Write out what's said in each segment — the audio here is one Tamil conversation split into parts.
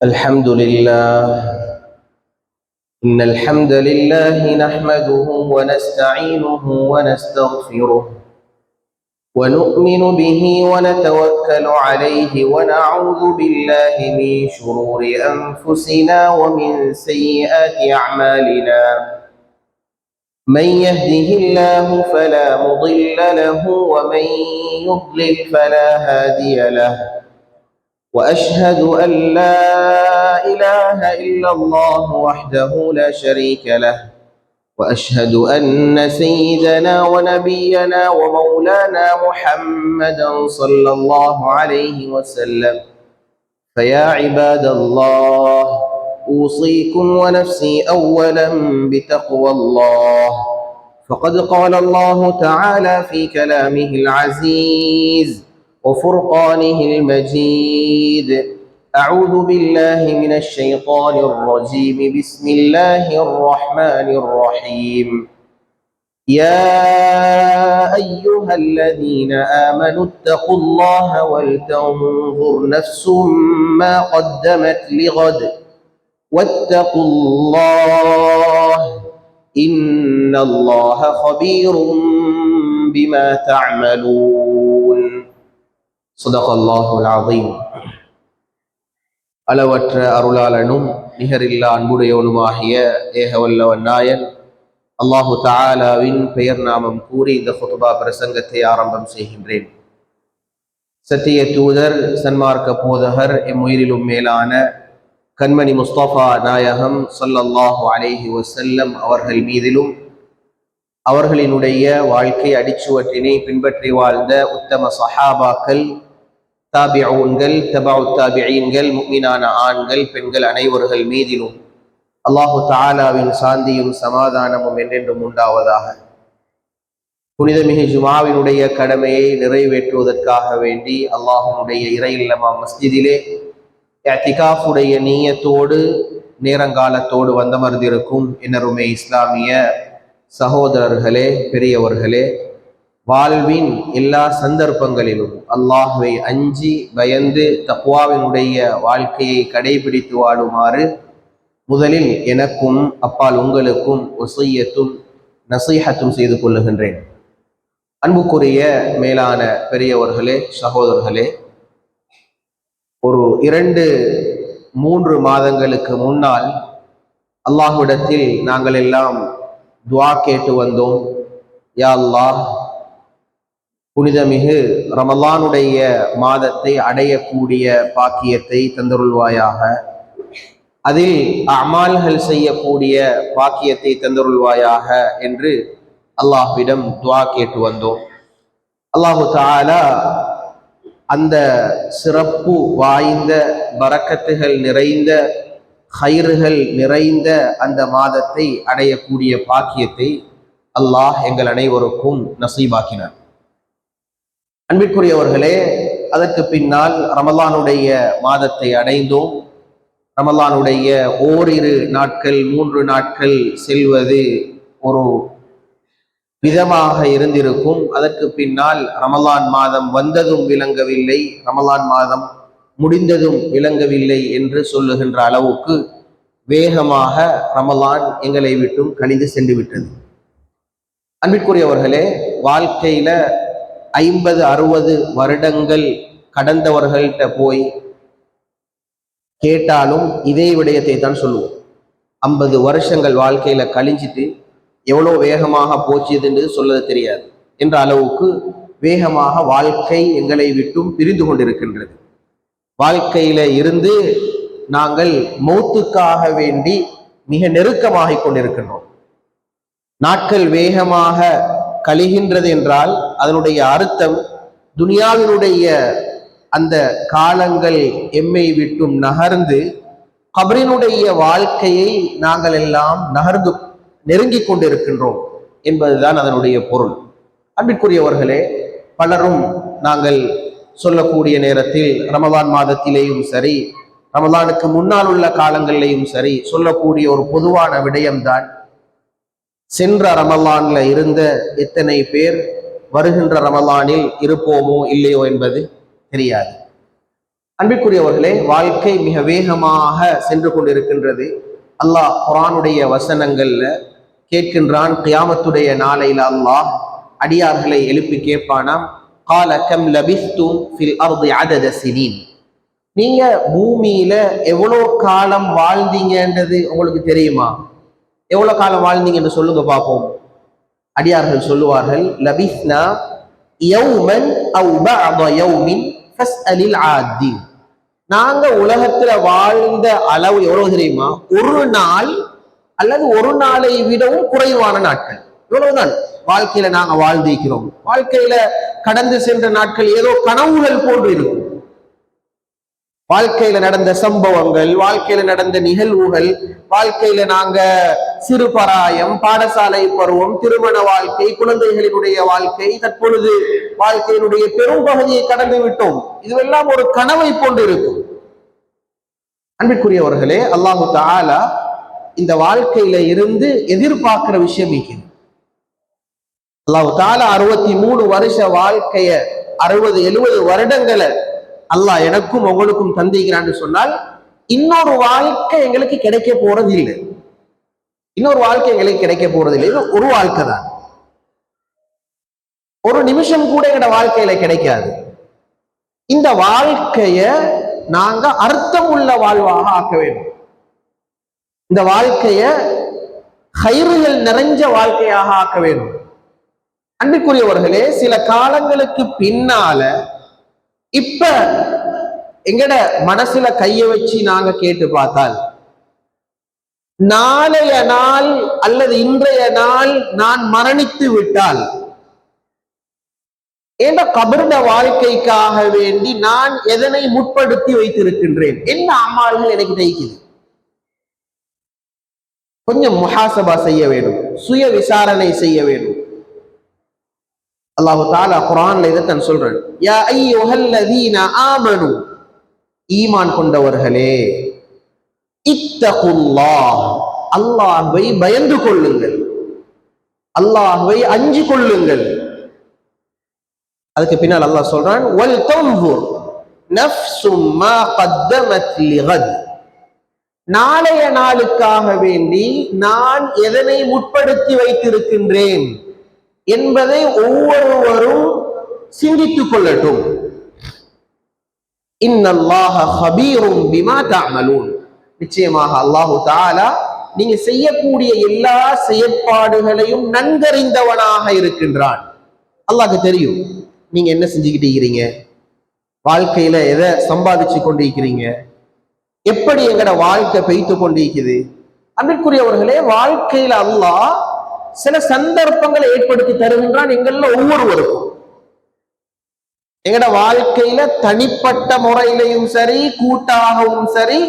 الحمد لله. إن الحمد لله نحمده ونستعينه ونستغفره ونؤمن به ونتوكل عليه ونعوذ بالله من شرور أنفسنا ومن سيئات أعمالنا. من يهده الله فلا مضل له ومن يضلل فلا هادي له. وأشهد أن لا إله إلا الله وحده لا شريك له. وأشهد أن سيدنا ونبينا ومولانا محمدا صلى الله عليه وسلم. فيا عباد الله، أوصيكم ونفسي أولا بتقوى الله، فقد قال الله تعالى في كلامه العزيز وفرقانه المجيد: أعوذ بالله من الشيطان الرجيم. بسم الله الرحمن الرحيم. يا أيها الذين آمنوا اتقوا الله ولتنظر نفس ما قدمت لغد واتقوا الله إن الله خبير بما تعملون. صدق الله العظيم. அளவற்ற அருளாளனும் நிகரில்லா அன்புடையவனுமாகிய ஏகவல்லவன் நாயன் அல்லாஹு தஆலாவின் பெயர் நாமம் கூறி இந்த குத்பா பிரசங்கத்தை ஆரம்பம் செய்கின்றேன். சத்திய தூதர் சன்மார்க்க போதகர் எம்முயிரிலும் மேலான கண்மணி முஸ்தபா நாயகம் ஸல்லல்லாஹு அலைஹி வஸல்லம் அவர்கள் மீதிலும் அவர்களினுடைய வாழ்க்கை அடிச்சுவற்றினை பின்பற்றி வாழ்ந்த உத்தம சஹாபாக்கள், தாபிஊன்கள், தபஉ தாபிஈன்கள், முஃமினான ஆண்கள் பெண்கள் அனைவர்கள் மீதிலும் அல்லாஹு தஆலாவின் சாந்தியும் சமாதானமும் என்றென்றும் உண்டாவதாக. புனிதமிகு ஜுமாவினுடைய கடமையை நிறைவேற்றுவதற்காக வேண்டி அல்லாஹ்வுடைய இறை இல்லமாம் மஸ்ஜிதிலே இஅ்திகாஃபுடைய நியத்தோடு நேரங்காலத்தோடு வந்தமர்ந்திருக்கும் என்னருமே இஸ்லாமிய சகோதரர்களே, பெரியவர்களே, வாழ்வின் எல்லா சந்தர்ப்பங்களிலும் அல்லாஹ்வை அஞ்சி பயந்து தக்வாவினுடைய வாழ்க்கையை கடைபிடித்து வாழுமாறு முதலில் எனக்கும் அப்பால் உங்களுக்கும் வஸிய்யத்தும் நசீஹத்தும் செய்து கொள்ளுகின்றேன். அன்புக்குரிய மேலான பெரியவர்களே, சகோதரர்களே, ஒரு 2-3 மாதங்களுக்கு முன்னால் அல்லாஹ்விடத்தில் நாங்கள் எல்லாம் துஆ கேட்டு வந்தோம். யா அல்லாஹ், புனிதமிகு ரமலானுடைய மாதத்தை அடையக்கூடிய பாக்கியத்தை தந்தருள்வாயாக, அதில் அமால்கள் செய்யக்கூடிய பாக்கியத்தை தந்தருள்வாயாக என்று அல்லாஹ்விடம் துஆ கேட்டு வந்தோம். அல்லாஹு தஆலா அந்த சிறப்பு வாய்ந்த பரக்கத்துகள் நிறைந்த ஹைர்கள் நிறைந்த அந்த மாதத்தை அடையக்கூடிய பாக்கியத்தை அல்லாஹ் எங்கள் அனைவருக்கும் நசீபாக்கினார். அன்பிற்குரியவர்களே, அதற்கு பின்னால் ரமலானுடைய மாதத்தை அடைந்தோம். ரமலானுடைய ஓரிரு நாட்கள் 3 நாட்கள் செல்வது ஒரு விதமாக இருந்திருக்கும். அதற்கு பின்னால் ரமலான் மாதம் வந்ததும் விளங்கவில்லை, ரமலான் மாதம் முடிந்ததும் விளங்கவில்லை என்று சொல்லுகின்ற அளவுக்கு வேகமாக ரமலான் எங்களை விட்டும் கழிந்து சென்று விட்டது. அன்பிற்குரியவர்களே, வாழ்க்கையில 50-60 வருடங்கள் கடந்தவர்கள்ட்ட போய் கேட்டாலும் இதே விடயத்தை தான் சொல்லுவோம். 50 வருஷங்கள் வாழ்க்கையில கழிஞ்சிட்டு எவ்வளோ வேகமாக போச்சுதுன்னு சொல்லது தெரியாது என்ற அளவுக்கு வேகமாக வாழ்க்கை எங்களை விட்டும் பிரிந்து கொண்டிருக்கின்றது. வாழ்க்கையில இருந்து நாங்கள் மௌத்துக்காக வேண்டி மிக நெருக்கமாகிக் கொண்டிருக்கின்றோம். நாட்கள் வேகமாக கழிகின்றது என்றால் அதனுடைய அர்த்தம் துனியாவினுடைய அந்த காலங்கள் எம்மை விட்டும் நகர்ந்து கபரினுடைய வாழ்க்கையை நாங்கள் எல்லாம் நகர்ந்து நெருங்கிக் கொண்டிருக்கின்றோம் என்பதுதான் அதனுடைய பொருள். அன்பிற்குரியவர்களே, பலரும் நாங்கள் சொல்லக்கூடிய நேரத்தில் ரமலான் மாதத்திலேயும் சரி, ரமலானுக்கு முன்னால் உள்ள காலங்களிலேயும் சரி சொல்லக்கூடிய ஒரு பொதுவான விடயம்தான், சென்ற ரமலான்ல இருந்த எத்தனை பேர் வருகின்ற ரமலானில் இருப்போமோ இல்லையோ என்பது தெரியாது. அன்பிற்குரியவர்களே, வாழ்க்கை மிக வேகமாக சென்று கொண்டிருக்கின்றது. அல்லாஹ் குர்ஆனுடைய வசனங்கள்ல கேட்கின்றான். கியாமத்துடைய நாளையில அல்லாஹ் அடியார்களை எழுப்பி கேட்பானாம், கால கம் லபிஸ்தும் ஃபில் அர்தி அதத சினீன், நீங்க பூமியில எவ்வளவு காலம் வாழ்ந்தீங்கன்றது உங்களுக்கு தெரியுமா? எவ்வளவு காலம் வாழ்ந்தீங்கன்னு சொல்லுங்க பார்ப்போம். அடியார்கள் சொல்லுவார்கள், லபிஸ்னா யௌமன் அவ் பஅத யௌமின் ஃபஸ்அலில் ஆதீன், நாங்க உலகத்துல வாழ்ந்த அளவு எவ்வளவு தெரியுமா? ஒரு நாள் அல்லது ஒரு நாளை விடவும் குறைவான நாட்கள், இவ்வளவுதான் வாழ்க்கையில நாங்க வாழ்ந்திருக்கிறோம். வாழ்க்கையில கடந்து சென்ற நாட்கள் ஏதோ கனவுகள் போன்று இருக்கும். வாழ்க்கையில நடந்த சம்பவங்கள், வாழ்க்கையில நடந்த நிகழ்வுகள், வாழ்க்கையில நாங்க சிறுபராயம், பாடசாலை பருவம், திருமண வாழ்க்கை, குழந்தைகளினுடைய வாழ்க்கை, தற்பொழுது வாழ்க்கையினுடைய பெரும் பகுதியை கடந்து விட்டோம். இதுவெல்லாம் ஒரு கனவை போன்று இருக்கும். அன்பிற்குரியவர்களே, அல்லாஹு தஆலா இந்த வாழ்க்கையில இருந்து எதிர்பார்க்கிற விஷயம் இருக்கிறது. அல்லாஹு தஆலா 63 வருஷ வாழ்க்கைய 60-70 வருடங்களை அல்லாஹ் எனக்கும் உங்களுக்கும் தந்திக்கிறான்னு சொன்னால், இன்னொரு வாழ்க்கை எங்களுக்கு கிடைக்க போறது இல்லை. இன்னொரு வாழ்க்கை எங்களுக்கு கிடைக்க போறது இல்லை. இது ஒரு வாழ்க்கை தான். ஒரு நிமிஷம் கூட எங்களோட வாழ்க்கையில கிடைக்காது. இந்த வாழ்க்கைய நாங்க அர்த்தம் உள்ள வாழ்வாக ஆக்க வேண்டும். இந்த வாழ்க்கைய ஹைறுகள் நிறைஞ்ச வாழ்க்கையாக ஆக்க வேண்டும். அன்பிற்குரியவர்களே, சில காலங்களுக்கு பின்னால இப்ப எங்கட மனசுல கைய வச்சு நாங்க கேட்டு பார்த்தால், நாளைய நாள் அல்லது இன்றைய நாள் நான் மரணித்து விட்டால் என்ற கபருட வாழ்க்கைக்காக வேண்டி நான் எதனை முற்படுத்தி வைத்திருக்கின்றேன், என்ன அமால்கள் எனக்கு தைக்குது? கொஞ்சம் முஹாசபா செய்ய வேண்டும், சுய விசாரணை செய்ய வேண்டும். அல்லாஹு தஆலா குர்ஆன்ல இதைத்தான் சொல்றான், யா அய்யுஹல்லதீன ஆமனு, ஈமான் கொண்டவர்களே, இத்தகுல்லாஹ், அல்லாஹ்வை பயந்து கொள்ளுங்கள், அல்லாஹ்வை அஞ்சி கொள்ளுங்கள். அதுக்கு பின்னால் அல்லாஹ் சொல்றான், வல் தன்துர் நஃப்ஸும் மா கத்தமத் லிகத், நாளைய நாளுக்காக வேண்டி நான் எதனை முற்படுத்தி வைத்திருக்கின்றேன் என்பதை ஒவ்வொருவரும் சிந்தித்துக் கொள்ளட்டும். இன்னல்லாஹ ஹபீரும் பிமா தஅமலூன், நிச்சயமாக அல்லாஹு தஆலா நீங்க செய்யக்கூடிய எல்லா செயற்பாடுகளையும் நன்கறிந்தவனாக இருக்கின்றான். அல்லாஹ்க்கு தெரியும் நீங்க என்ன செஞ்சுக்கிட்டு இருக்கிறீங்க, வாழ்க்கையில எதை சம்பாதிச்சு கொண்டிருக்கிறீங்க, எப்படி எங்கட வாழ்க்கை பெய்து கொண்டிருக்குது. அன்பிற்குரியவர்களே, வாழ்க்கையில அல்லாஹ் சில சந்தர்ப்பங்களை ஏற்படுத்தி தருகின்றான் எங்கள்ல ஒவ்வொருவருக்கும். எங்கட வாழ்க்கையில தனிப்பட்ட முறையிலையும் சரி, கூட்டாகவும் சரி,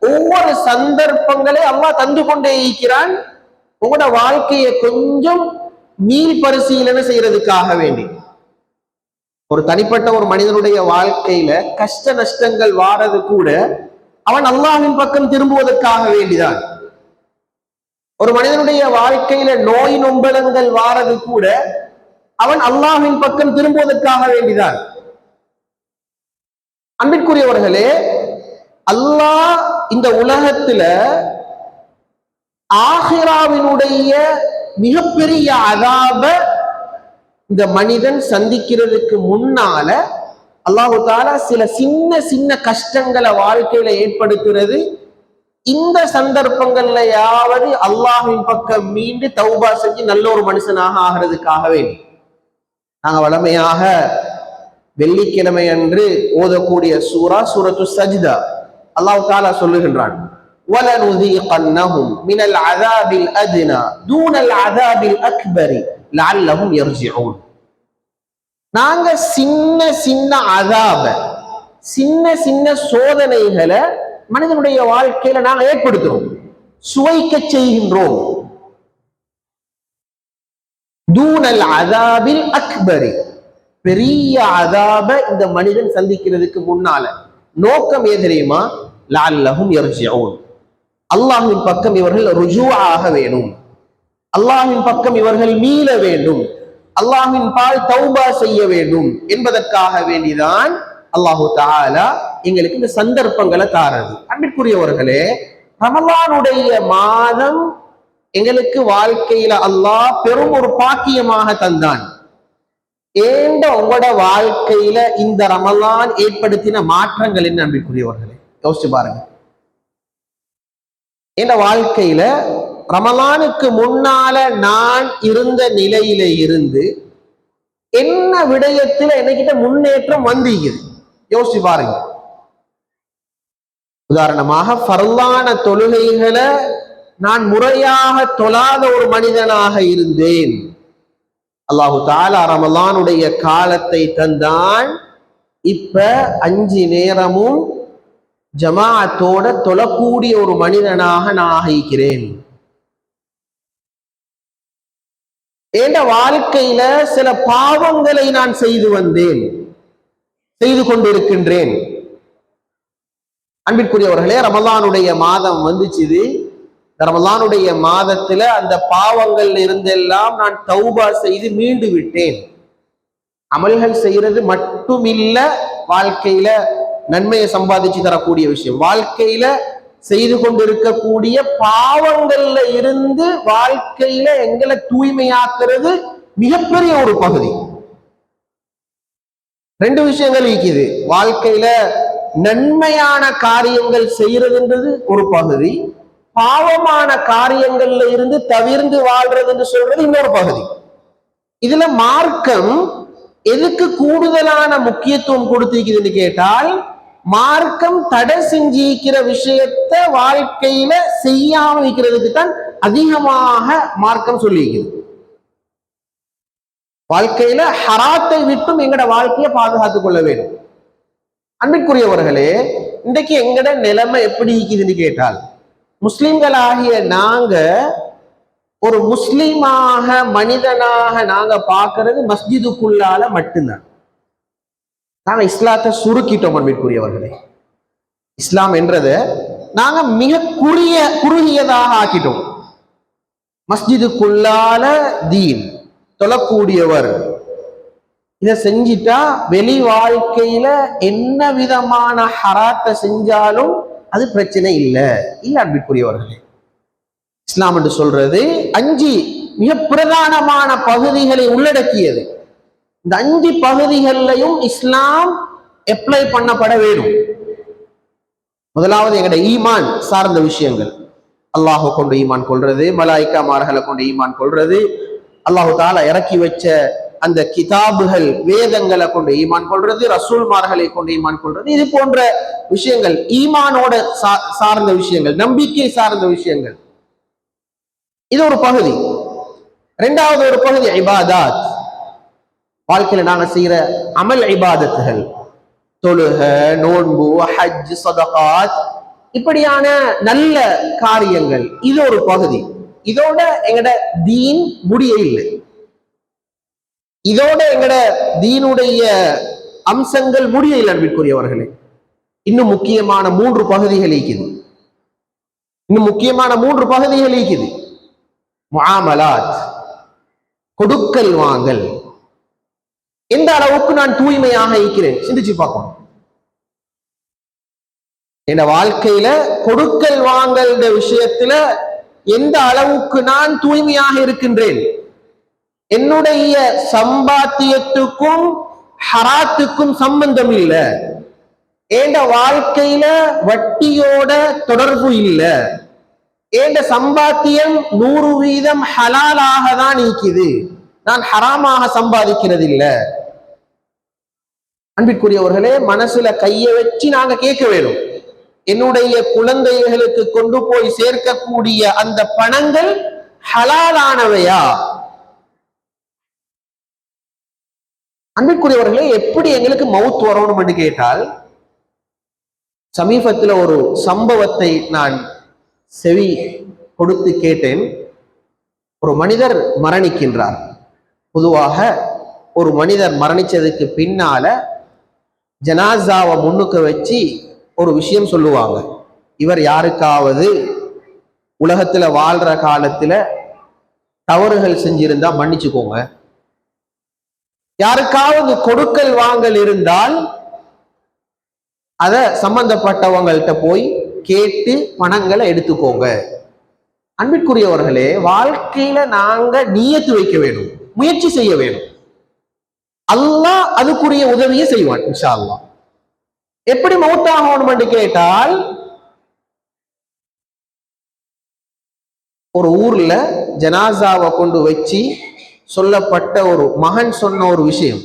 ஒவ்வொரு சந்தர்ப்பங்களை அல்லாஹ் தந்து கொண்டே இருக்கிறான். உங்களோட வாழ்க்கையை கொஞ்சம் மீள் பரிசீலனை செய்யறதுக்காக வேண்டி. ஒரு தனிப்பட்ட ஒரு மனிதனுடைய வாழ்க்கையில கஷ்ட நஷ்டங்கள் வாரது கூட அவன் அல்லாஹ்வின் பக்கம் திரும்புவதற்காக வேண்டிதான். ஒரு மனிதனுடைய வாழ்க்கையில நோய் நொம்பலங்கள் வாரது கூட அவன் அல்லாஹ்வின் பக்கம் திரும்புவதற்காக வேண்டிதான். அன்பிற்குரியவர்களே, அல்லாஹ் இந்த உலகத்துல ஆகிராவினுடைய மிகப்பெரிய அதாப இந்த மனிதன் சந்திக்கிறதுக்கு முன்னால அல்லாஹு தஆலா சில சின்ன சின்ன கஷ்டங்களை வாழ்க்கையில ஏற்படுத்துறது, இந்த சந்தர்ப்பங்கள்லயாவது அல்லாஹ்வின் பக்கம் மீண்டு தௌபா செஞ்சு நல்ல ஒரு மனுஷனாக ஆகிறதுக்காக வேண்டி. நாங்க வளமையாக வெள்ளிக்கிழமை அன்று ஓதக்கூடிய சூரத்து சஜ்தா, அல்லாஹ் தஆலா சொல்லுகின்றான், وَلَنُذِيقَنَّهُمْ مِنَ الْعَذَابِ الْأَدْنَى دُونَ الْعَذَابِ الْأَكْبَرِ لَعَلَّهُمْ يَرْجِعُونَ. நாங்க சின்ன சின்ன அதாப, சின்ன சின்ன சோதனைகளை மனிதனுடைய வாழ்க்கையில நாங்க ஏற்படுத்துறோம், சுவைக்க செய்கின்றோம். தூனல் அதாபில் அக்பரி, பெரிய அதாப இந்த மனிதன் சந்திக்கிறதுக்கு முன்னால நோக்கம் ஏன் தெரியுமா? லஅல்லஹும் யர்ஜிஊன், அல்லாஹ்வின் பக்கம் இவர்கள் ருஜூ ஆக வேண்டும், அல்லாஹ்வின் பக்கம் இவர்கள் மீள வேண்டும், அல்லாஹ்வின் பால் தௌபா செய்ய வேண்டும் என்பதற்காக வேண்டிதான் அல்லாஹு தஆலா எங்களுக்கு இந்த சந்தர்ப்பங்களை தாரது. அன்பிற்குரியவர்களே, ரமலானுடைய மாதம் எங்களுக்கு வாழ்க்கையில அல்லாஹ் பெரும் ஒரு பாக்கியமாக தந்தான். ஏண்ட உங்களோட வாழ்க்கையில இந்த ரமலான் ஏற்படுத்தின மாற்றங்கள் என்ன அன்பிற்குரியவர்களே? யோசிச்சு பாருங்க. என் வாழ்க்கையில ரமலானுக்கு முன்னால நான் இருந்த நிலையில இருந்து என்ன விடயத்துல என்னகிட்ட முன்னேற்றம் வந்தீங்க யோசிச்சு பாருங்க. உதாரணமாக ஃபர்லான தொழுகைகளை நான் முறையாக தொழாத ஒரு மனிதனாக இருந்தேன். அல்லாஹு தஆலா ரமலானுடைய காலத்தை தந்தான். இப்ப 5 நேரமும் ஜமாஅத்தோட தொழக்கூடிய ஒரு மனிதனாக நான் ஆகிக்கிறேன். என் வாழ்க்கையில சில பாவங்களை நான் செய்து வந்தேன், செய்து கொண்டிருக்கின்றேன். அன்பிற்குரியவர்களே, ரமலானுடைய மாதம் வந்துச்சு. ரமலானுடைய மாதத்துல அந்த பாவங்கள் இருந்தெல்லாம் நான் தௌபா செய்து மீண்டு விட்டேன். அமல்கள் செய்யறது மட்டுமில்ல வாழ்க்கையில நன்மையை சம்பாதிச்சு தரக்கூடிய விஷயம். வாழ்க்கையில செய்து கொண்டிருக்கக்கூடிய பாவங்கள்ல இருந்து வாழ்க்கையில எங்களை தூய்மையாக்குறது மிகப்பெரிய ஒரு பகுதி. 2 விஷயங்கள் இருக்குது. வாழ்க்கையில நன்மையான காரியங்கள் செய்யறதுன்றது ஒரு பகுதி, பாவமான காரியங்கள்ல இருந்து தவிர்ந்து வாழ்றது என்று சொல்றது இன்னொரு பகுதி. இதுல மார்க்கம் எதுக்கு கூடுதலான முக்கியத்துவம் கொடுத்திருக்குதுன்னு கேட்டால், மார்க்கம் தடை செஞ்சிருக்கிற விஷயத்தை வாழ்க்கையில செய்யாம இருக்கிறதுக்கு தான் அதிகமாக மார்க்கம் சொல்லியிருக்குது. வாழ்க்கையில ஹராத்தை விட்டும் எங்கட வாழ்க்கையை பாதுகாத்துக் கொள்ள வேண்டும். அன்பிற்குரியவர்களே, இன்றைக்கு எங்கட நிலைமை எப்படி இருக்குதுன்னு கேட்டால், முஸ்லிம்களாகிய நாங்க ஒரு முஸ்லிமாக மனிதனாக நாங்க பார்க்கிறது மஸ்ஜிதுக்குள்ளால மட்டும்தான். நாங்க இஸ்லாத்தை சுருக்கிட்டோம். அன்பிற்குரியவர்களே, இஸ்லாம் என்றதை நாங்க மிக குறுகியதாக ஆக்கிட்டோம். மஸ்ஜிதுக்குள்ளால தீன், தொழக்கூடியவர், இதை செஞ்சிட்டா வெளி வாழ்க்கையில என்ன விதமான ஹராத்தை செஞ்சாலும் அது பிரச்சனை இல்லை. இல்ல அன்பிற்குரியவர்களே, இஸ்லாம் என்று சொல்றது 5 மிக பிரதானமான பகுதிகளை உள்ளடக்கியது. இந்த 5 பகுதிகளிலையும் இஸ்லாம் அப்ளை பண்ணப்பட வேண்டும். முதலாவது எங்களுடைய ஈமான் சார்ந்த விஷயங்கள். அல்லாஹ் கொண்டு ஈமான் கொள்றது, மலாயிக்காமார்களை கொண்டு ஈமான் கொள்றது, அல்லாஹு தஆலா இறக்கி வச்ச அந்த கிதாபுகள் வேதங்களை கொண்டு ஈமான் கொள்றது, ரசூல்மார்களை கொண்டு ஈமான் கொள்றது, இது போன்ற விஷயங்கள் ஈமானோட சார்ந்த விஷயங்கள், நம்பிக்கை சார்ந்த விஷயங்கள். இது ஒரு பகுதி. 2வது ஒரு பகுதி இபாதத். வாழ்க்கையில நாங்க செய்யற அமல் இபாதத்துகள், தொழுக, நோன்பு, ஹஜ், சதகாத், இப்படியான நல்ல காரியங்கள், இது ஒரு பகுதி. இதோட எங்கட தீன் முடிய இல்லை. இதோட எங்கட தீனுடைய அம்சங்கள் முடிய இல்லை அன்பிற்குரியவர்களே. இன்னும் முக்கியமான 3 பகுதிகள் இருக்குது. முஆமலாத், கொடுக்கல் வாங்கல். எந்த அளவுக்கு நான் தூய்மையாக இருக்கிறேன் சிந்திச்சு பார்க்கணும். என் வாழ்க்கையில கொடுக்கல் வாங்கல் விஷயத்துல எந்த அளவுக்கு நான் தூய்மையாக இருக்கின்றேன். என்னுடைய சம்பாத்தியத்துக்கும் ஹராத்துக்கும் சம்பந்தம் இல்லை. என் வாழ்க்கையில வட்டியோட தொடர்பு இல்லை. என் சம்பாத்தியம் 100% ஹலாலாக தான் இருக்குது. நான் ஹராமாக சம்பாதிக்கிறது இல்லை. அன்பிற்குரியவர்களே, மனசுல கையை வச்சு நாங்க கேட்க வேணும், என்னுடைய குழந்தைகளுக்கு கொண்டு போய் சேர்க்கக்கூடிய அந்த பணங்கள் ஹலாலானவையா? அன்பிற்குரியவர்களே, எப்படி எங்களுக்கு மவுத் வரணும் என்று கேட்டால், சமீபத்தில் ஒரு சம்பவத்தை நான் செவி கொடுத்து கேட்டேன். ஒரு மனிதர் மரணிக்கின்றார். பொதுவாக ஒரு மனிதர் மரணிச்சதுக்கு பின்னால ஜனாசாவை முன்னுக்கு வச்சு ஒரு விஷயம் சொல்லுவாங்க. இவர் யாருக்காவது உலகத்துல வாழ்ற காலத்துல தவறுகள் செஞ்சிருந்தா மன்னிச்சுக்கோங்க, யாருக்காவது கொடுக்கல் வாங்கல் இருந்தால் அத சம்பந்தப்பட்டவங்கள்ட்ட போய் கேட்டு பணங்களை எடுத்துக்கோங்க. அன்பிற்குரியவர்களே, வாழ்க்கையில நாங்க நியத்து வைக்க வேண்டும், முயற்சி செய்ய வேண்டும். அல்லாஹ் அதுக்குரிய உதவியை செய்வான் இன்ஷா அல்லாஹ். எப்படி மௌத்தாகணும் என்று கேட்டால், ஒரு ஊர்ல ஜனாசாவை கொண்டு வச்சு சொல்லப்பட்ட ஒரு மகன் சொன்ன ஒரு விஷயம்.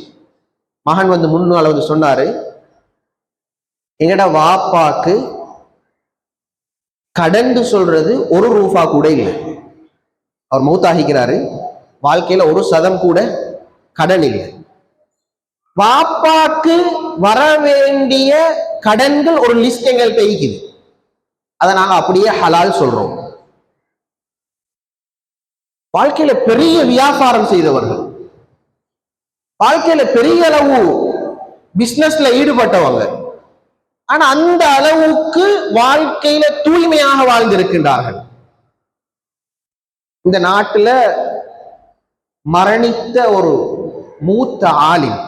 மகன் முன்னால சொன்னாரு, எங்கட வாப்பாக்கு கடன் சொல்றது ஒரு ரூபா கூட இல்லை. அவர் மௌத்தாகிக்கிறாரு, வாழ்க்கையில ஒரு சதம் கூட கடன் இல்லை. வாப்பாக்கு வர வேண்டிய கடன்கள் ஒரு லிஸ்ட் எங்கள்கிட்ட இருக்குது. அதை நாங்க அப்படியே ஹலால் சொல்றோம். வாழ்க்கையில பெரிய வியாபாரம் செய்தவர்கள், வாழ்க்கையில பெரிய அளவு பிசினஸ்ல ஈடுபட்டவங்க, ஆனா அந்த அளவுக்கு வாழ்க்கையில தூய்மையாக வாழ்ந்திருக்கின்றார்கள். இந்த நாட்டுல மரணித்த ஒரு மூத்த ஆலிம்,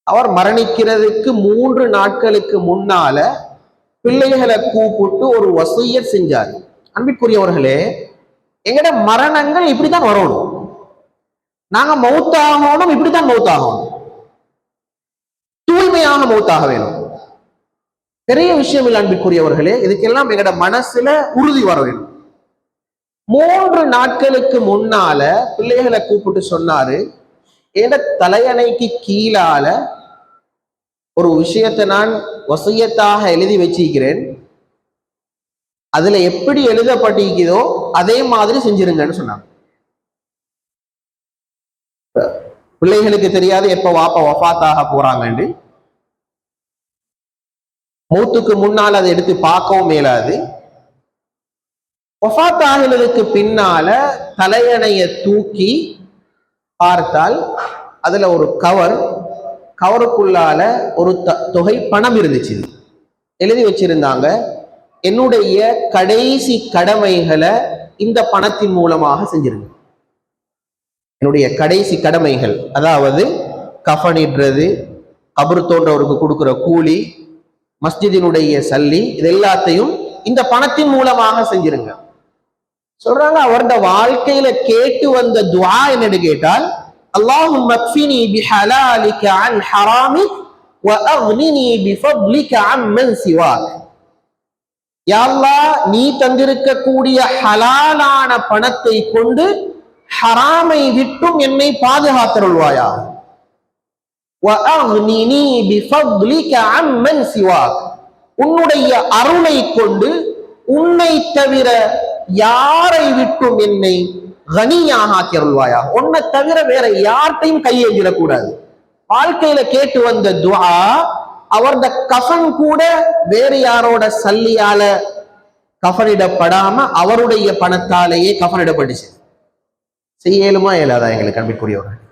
அவர் மரணிக்கிறதுக்கு 3 நாட்களுக்கு முன்னால பிள்ளைகளை கூப்பிட்டு ஒரு வசியத் செஞ்சார். அன்பிற்குரியவர்களே, எங்கட மரணங்கள் இப்படித்தான் வரணும், நாங்க மௌத்தாகணும், இப்படித்தான் மௌத்தாகணும், தூய்மையாக மௌத்தாக வேணும். பெரிய விஷயம் இல்லை அன்பிற்குரியவர்களே, இதுக்கெல்லாம் எங்கட மனசுல உறுதி வர வேணும். 3 நாட்களுக்கு முன்னால பிள்ளைகளை கூப்பிட்டு சொன்னாரு, என் தலையணைக்கு கீழால ஒரு விஷயத்தை நான் வசியத்தாக எழுதி வச்சிருக்கிறேன், அதுல எப்படி எழுதப்பட்டிருக்கிறதோ அதே மாதிரி செஞ்சிருங்கன்னு சொன்னாங்க. பிள்ளைகளுக்கு தெரியாது எப்ப வாப்பா வஃபாத்தாக போறாங்கன்னு. மௌத்துக்கு முன்னால் அதை எடுத்து பார்க்கவும் மேலாது. வஃபாத்தாகிறதுக்கு பின்னால தலையணைய தூக்கி பார்த்தால் அதுல ஒரு கவருக்குள்ளால ஒரு தொகை பணம் இருந்துச்சு. எழுதி வச்சிருந்தாங்க, என்னுடைய கடைசி கடமைகளை இந்த பணத்தின் மூலமாக செஞ்சிருங்க. என்னுடைய கடைசி கடமைகள், அதாவது கஃனிடுறது, கபர் தோன்றவருக்கு கொடுக்கிற கூலி, மஸ்ஜிதினுடைய சல்லி, இது எல்லாத்தையும் இந்த பணத்தின் மூலமாக செஞ்சிருங்க சொல்றாங்க. அவருடைய வாழ்க்கையில கேட்டு வந்த துஆ என்னன்னு கேட்டால், அல்லாஹும்ம க்ஃபினி பிஹலாலிக அன் ஹராமிக் வ அக்னினி பிஃபத்லிக அம்மன் சிவாக். யா அல்லாஹ், நீ தந்திருக்கக்கூடிய ஹலாலான பணத்தை கொண்டு ஹராமை விட்டும் என்னை பாதுகாத்தருள்வாயா. வ அக்னினி பிஃபத்லிக அம்மன் சிவாக், உன்னுடைய அருளை கொண்டு உன்னை தவிர யாரை விட்டும் என்னை கனியாக ஆக்கியருள்வாயா. உன்னை தவிர வேற யார்ட்டையும் கையேந்திடக்கூடாது. வாழ்க்கையில கேட்டு வந்த துஆ, அவரது கஃன் கூட வேறு யாரோட சல்லியால கஃனிடப்படாம அவருடைய பணத்தாலேயே கஃனிடப்பட்டுச்சு. செய்யலுமா இயலாதா எங்களுக்கு அன்பிற்குரியவர்கள்?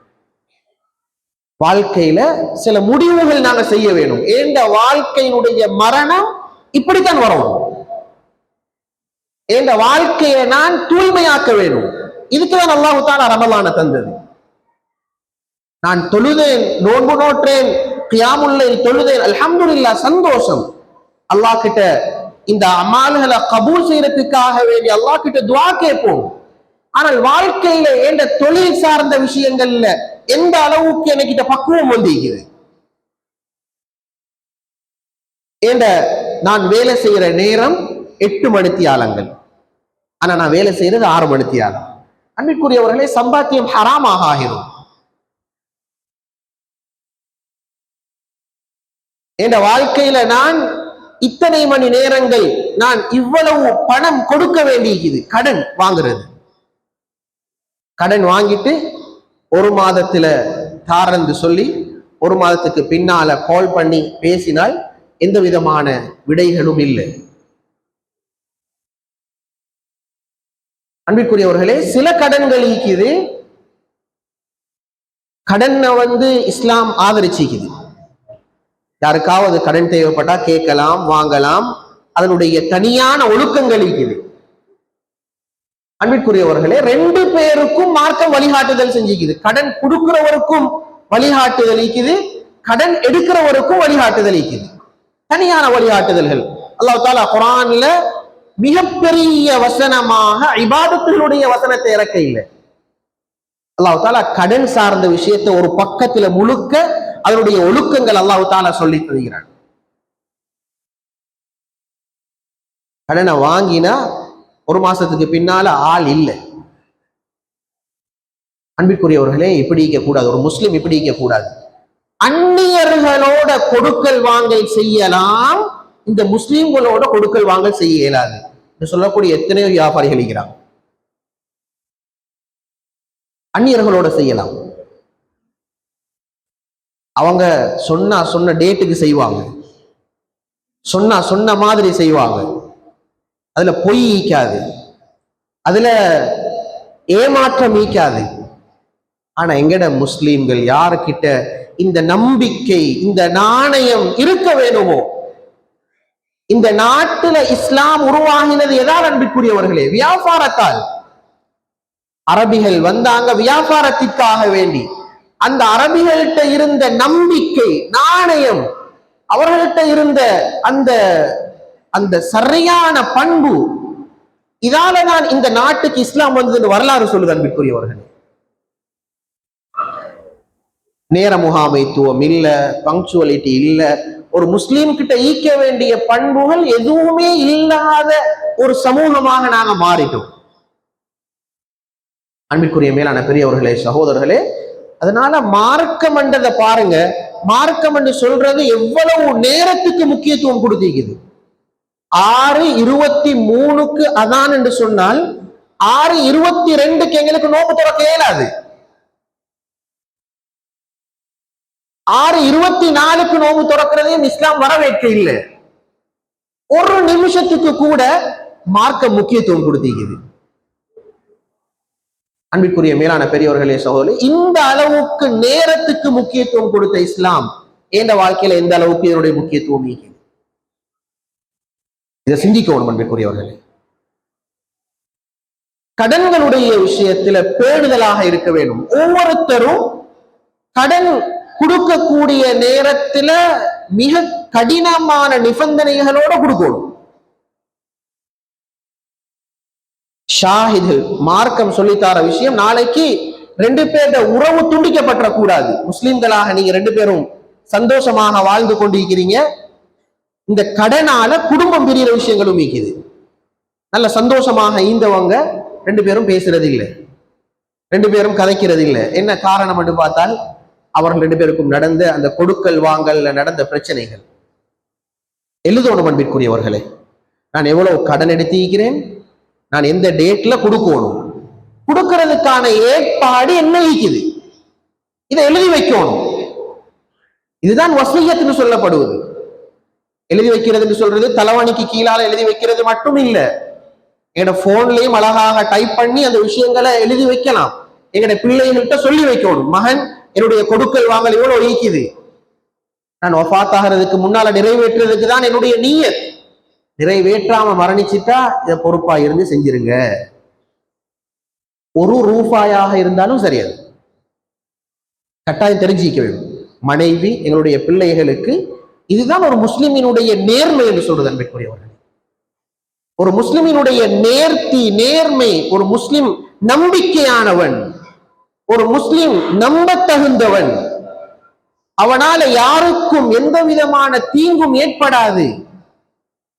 வாழ்க்கையில சில முடிவுகள் நாங்க செய்ய வேணும். ஏண்ட வாழ்க்கையினுடைய மரணம் இப்படித்தான் வரணும். ஏண்ட வாழ்க்கையை நான் தூய்மையாக்க வேணும். இதுக்குதான் அல்லாஹ் தஆலா ரமலானை தந்தது. நான் தொழுதேன், நோன்பு நோற்றேன், கியாமுல் லைல் தொழுதேன், அல்ஹம்துலில்லாஹ், சந்தோஷம். அல்லாஹ் கிட்ட இந்த அமால்களை கபூல் செய்யறதுக்காக வேண்டி அல்லாஹ் கிட்ட துஆ கேட்போம். ஆனால் வாழ்க்கையில ஏண்ட தொழில் சார்ந்த விஷயங்கள்ல எந்த அளவுக்கு எனக்கிட்ட பக்குவம் வந்திருக்குது. ஏண்ட நான் வேலை செய்யற நேரம் 8 மணித்தியாலங்கள், ஆனா நான் வேலை செய்யறது 6 மணித்தியாலம். அன்பிற்குரியவர்களே, சம்பாத்தியம் ஹராமாக ஆகிரும். என்ற வாழ்க்கையில நான் இத்தனை மணி நேரங்கள் நான் இவ்வளவு பணம் கொடுக்க வேண்டியிருக்குது. கடன் வாங்குறது, கடன் வாங்கிட்டு 1 மாதத்துல தாரந்து சொல்லி 1 மாதத்துக்கு பின்னால கால் பண்ணி பேசினால் எந்த விதமான விடைகளும் இல்லை. அன்பிற்குரியவர்களே, சில கடன்கள் இருக்குது, கடனை இஸ்லாம் ஆதரிச்சிக்குது. யாருக்காவது கடன் தேவைப்பட்டா கேட்கலாம், வாங்கலாம், அதனுடைய தனியான ஒழுக்கங்கள் இருக்குது. அன்பிற்குரியவர்களே, 2 பேருக்கும் மார்க்கம் வழிகாட்டுதல் செஞ்சுக்குது. கடன் கொடுக்கிறவருக்கும் வழிகாட்டுதல் இருக்குது, கடன் எடுக்கிறவருக்கும் வழிகாட்டுதல் இருக்குது, தனியான வழிகாட்டுதல்கள். அல்லாஹ் தஆலா குர்ஆன்ல மிகப்பெரிய வசனமாக இபாதத்துகளுடைய வசனத்தை இறக்க இல்லை. அல்லாஹ் தஆலா கடன் சார்ந்த விஷயத்தை ஒரு பக்கத்துல முழுக்க அதனுடைய ஒழுக்கங்கள் அல்லாஹ் தஆலா சொல்லி தருகிறான். கடனை வாங்கினா ஒரு மாசத்துக்கு பின்னால ஆள் இல்லை. அன்பிற்குரியவர்களே, இப்படி இருக்க கூடாது. ஒரு முஸ்லிம் இப்படி இருக்க கூடாது. அந்நியர்களோட கொடுக்கல் வாங்கல் செய்யலாம், இந்த முஸ்லிம்களோட கொடுக்கல் வாங்கல் செய்ய இயலாது என்று சொல்லக்கூடிய எத்தனையோ வியாபாரிகள் இருக்கிறாங்க. அந்நியர்களோட செய்யலாம், அவங்க சொன்ன டேட்டுக்கு செய்வாங்க, சொன்ன மாதிரி செய்வாங்க, அதுல பொய் ஈக்காது, அதுல ஏமாற்றம் ஈக்காது. ஆனா எங்கட முஸ்லீம்கள் யாருக்கிட்ட இந்த நம்பிக்கை, இந்த நாணயம் இருக்க வேணுமோ? இந்த நாட்டுல இஸ்லாம் உருவாகினது எதால் அன்பிற்குரியவர்களே? வியாபாரத்தால். அரபிகள் வந்தாங்க வியாபாரத்திற்காக வேண்டி. அந்த அரபிகள்கிட்ட இருந்த நம்பிக்கை, நாணயம், அவர்கள்ட்ட இருந்த அந்த அந்த சரியான பண்பு, இதாலதான் இந்த நாட்டுக்கு இஸ்லாம் வந்தது வரலாறு சொல்லுது அன்பிற்குரியவர்களே. நேர முகாமைத்துவம் இல்ல, பங்க்சுவலிட்டி இல்ல, ஒரு முஸ்லீம் கிட்ட ஈக்க வேண்டிய பண்புகள் எதுவுமே இல்லாத ஒரு சமூகமாக நாங்க மாறிட்டோம் அன்பிற்குரிய மேலான பெரியவர்களே, சகோதரர்களே. அதனால மார்க்கம் என்றதை பாருங்க, மார்க்கம் என்று சொல்றது எவ்வளவு நேரத்துக்கு முக்கியத்துவம் கொடுத்திருக்குது. 6:23 அதான் என்று சொன்னால் 6:22 எங்களுக்கு நோக்கு திறக்க இயலாது. 6:24 நோம்பு திறக்கிறதையும் இஸ்லாம் வரவேற்க இல்லை. ஒரு நிமிஷத்துக்கு கூட மார்க்க முக்கியத்துவம் கொடுத்திருக்குது. அன்பிற்குரிய மேலான பெரியவர்களே, சகோதரர்களே, இந்த அளவுக்கு நேரத்துக்கு முக்கியத்துவம் கொடுத்த இஸ்லாம் எந்த வாழ்க்கையில எந்த அளவுக்கு இதனுடைய முக்கியத்துவம் இருக்குது, இதை சிந்திக்கணும் அன்பிற்குரியவர்களே. கடன்களுடைய விஷயத்துல பேணுதலாக இருக்க வேண்டும். ஒவ்வொருத்தரும் கடன் கொடுக்கக்கூடிய நேரத்துல மிக கடினமான நிபந்தனைகளோட கொடுக்கணும். ஷாஹிது மார்க்கம் சொல்லித்தார விஷயம், நாளைக்கு 2 பேரோட உறவு துண்டிக்கப்பட்ட கூடாது. முஸ்லிம்களாக நீங்க 2 பேரும் சந்தோஷமாக வாழ்ந்து கொண்டிருக்கிறீங்க, இந்த கடனால குடும்பம் பிரிகிற விஷயங்களும் இருக்குது. நல்ல சந்தோஷமாக ஈந்தவங்க 2 பேரும் பேசுறது இல்லை, 2 பேரும் கதைக்கிறது இல்லை. என்ன காரணம் என்று பார்த்தால் அவர்கள் 2 பேருக்கும் நடந்த அந்த கொடுக்கல் வாங்கல்ல நடந்த பிரச்சனைகள். எழுதணும் அன்பிற்குரியவர்களே, நான் எவ்வளவு கடன் எடுத்திருக்கிறேன், நான் எந்த டேட்ல கொடுக்கணும், கொடுக்கிறதுக்கான ஏற்பாடு என்ன இருக்குது, இதை எழுதி வைக்கணும். இதுதான் வசியத்துன்னு சொல்லப்படுவது. எழுதி வைக்கிறது என்று சொல்றது தலைவணிக்கு கீழால எழுதி வைக்கிறது மட்டும் இல்ல, எங்கட போன்லயும் அழகாக டைப் பண்ணி அந்த விஷயங்களை எழுதி வைக்கலாம். எங்கட பிள்ளைகள்கிட்ட சொல்லி வைக்கணும், மகன் என்னுடைய கொடுக்கல் வாங்கல் இவ்வளவு ஈக்குது, நான் வஃபாத் ஆகிறதுக்கு முன்னால நிறைவேற்றுறதுக்கு தான் என்னுடைய நியத், நிறைவேற்றாம மரணிச்சிட்டா இதை பொறுப்பா இருந்து செஞ்சிருங்க. ஒரு ரூபாயாக இருந்தாலும் சரியாது, கட்டாயம் தெரிஞ்சிக்க வேண்டும். மனைவி எங்களுடைய பிள்ளைகளுக்கு இதுதான் ஒரு முஸ்லிமினுடைய நேர்மை என்று சொல்றது அன்பிற்குரியவர்கள். ஒரு முஸ்லிமினுடைய நேர்த்தி, நேர்மை, ஒரு முஸ்லிம் நம்பிக்கையானவன், ஒரு முஸ்லிம் நம்ப தகுந்தவன், அவனால யாருக்கும் எந்த விதமான தீங்கும் ஏற்படாது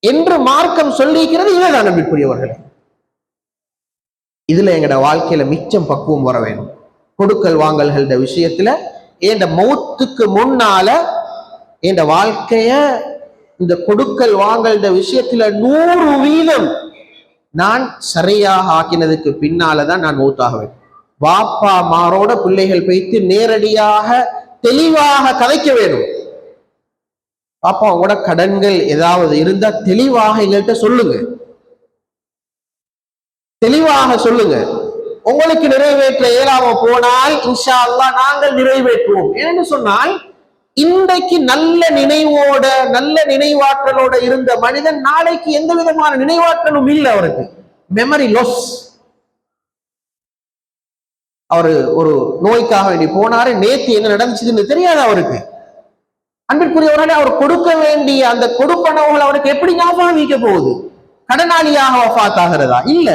என்று மார்க்கம் சொல்லிக்கிறது. இதுதான் அன்பிற்குரியவர்களே, இதுல எங்கட வாழ்க்கையில மிச்சம் பக்குவம் வர வேண்டும். கொடுக்கல் வாங்கல்கள விஷயத்துல என் மௌத்துக்கு முன்னால என் வாழ்க்கைய இந்த கொடுக்கல் வாங்கல்ட விஷயத்துல 100% நான் சரியாக ஆக்கினதுக்கு பின்னாலதான் நான் மௌத்தாகுவேன். வாப்பா மாரோட பிள்ளைகள் வைத்து நேரடியாக தெளிவாக கதைக்க வேண்டும். பாப்பா உங்களோட கடன்கள் ஏதாவது இருந்தா தெளிவாக எங்கள்கிட்ட சொல்லுங்க, தெளிவாக சொல்லுங்க. உங்களுக்கு நிறைவேற்ற இயலாம போனால் இன்ஷா அல்லாஹ் நாங்கள் நிறைவேற்றுவோம். ஏன்னு சொன்னால் இன்றைக்கு நல்ல நினைவோட நல்ல நினைவாற்றலோட இருந்த மனிதன் நாளைக்கு எந்த விதமான நினைவாற்றலும் இல்லை, அவருக்கு மெமரி லாஸ். அவரு ஒரு நோய்க்காக வேண்டி போனாரு, நேத்து என்ன நடந்துச்சுன்னு தெரியாது அவருக்கு. அன்பிற்குரியவர்களே, அவர் கொடுக்க வேண்டிய அந்த கொடுப்பனவுகள் அவருக்கு எப்படி ஞாபகம் வைக்க போகுது? கடனாளியாக வஃபாத் ஆகிறதா? இல்ல.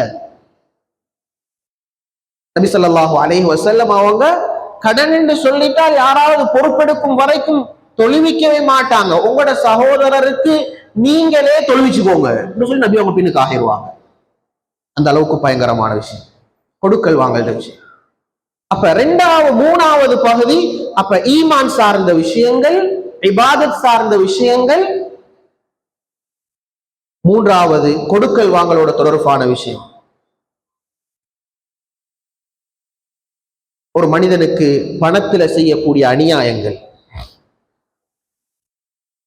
நபி ஸல்லல்லாஹு அலைஹி வஸல்லம் அவங்க கடன் என்று சொல்லிட்டால் யாராவது பொறுப்பெடுக்கும் வரைக்கும் தொழுவிக்கவே மாட்டாங்க. உங்களோட சகோதரருக்கு நீங்களே தொழுவிச்சுக்கோங்க சொல்லி நபி அவங்க பின்னுக்கு ஆகிடுவாங்க. அந்த அளவுக்கு பயங்கரமான விஷயம் கொடுக்கல் வாங்கல் விஷயம். அப்ப மூணாவது பகுதி, அப்ப ஈமான் சார்ந்த விஷயங்கள், இபாதத் சார்ந்த விஷயங்கள். மூன்றாவது கொடுக்கல் வாங்கலோட தொடர்பான விஷயம். ஒரு மனிதனுக்கு பணத்துல செய்யக்கூடிய அநியாயங்கள்,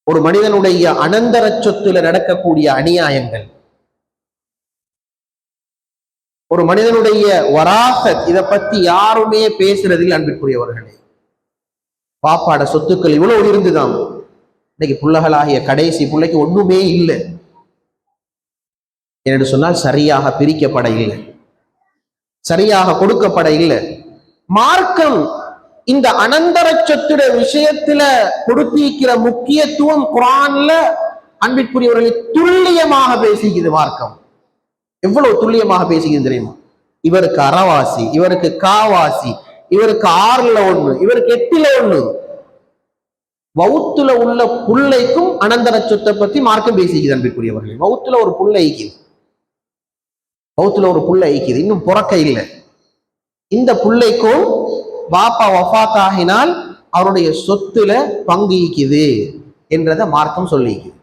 ஒரு மனிதனுடைய அனந்தர சொத்துல நடக்கக்கூடிய அநியாயங்கள், ஒரு மனிதனுடைய வராசத், இதை பத்தி யாருமே பேசுறதில் அன்பிற்குரியவர்களே. பாப்பாட சொத்துக்கள் இவ்வளவு இருந்துதான் இன்னைக்கு புள்ளகளாகிய கடைசி பிள்ளைக்கு ஒண்ணுமே இல்லை என்று சொன்னால் சரியாக பிரிக்கப்பட இல்லை, சரியாக கொடுக்கப்பட இல்லை. மார்க்கம் இந்த அனந்தர சொத்துட விஷயத்துல கொடுத்திருக்கிற முக்கியத்துவம் குர்ஆன்ல அன்பிற்குரியவர்களை துல்லியமாக பேசிக்குது. மார்க்கம் எவ்வளவு துல்லியமாக பேசிக்குது தெரியுமா? இவருக்கு அறவாசி, இவருக்கு காவாசி, இவருக்கு 6ல் 1, இவருக்கு 8ல் 1. வவுத்துல உள்ள புள்ளைக்கும் அனந்தர சொத்தை பத்தி மார்க்கம் பேசிக்குது அன்பிற்குரியவர்களே. வவுத்துல ஒரு புள்ள ஐக்கிது, வவுத்துல ஒரு புள்ள ஐக்கிது, இன்னும் பிறக்க இல்லை. இந்த புள்ளைக்கும் பாப்பா வஃபாத் ஆகினால் அவருடைய சொத்துல பங்கு ஈக்குது என்றதை மார்க்கம் சொல்லிக்குது.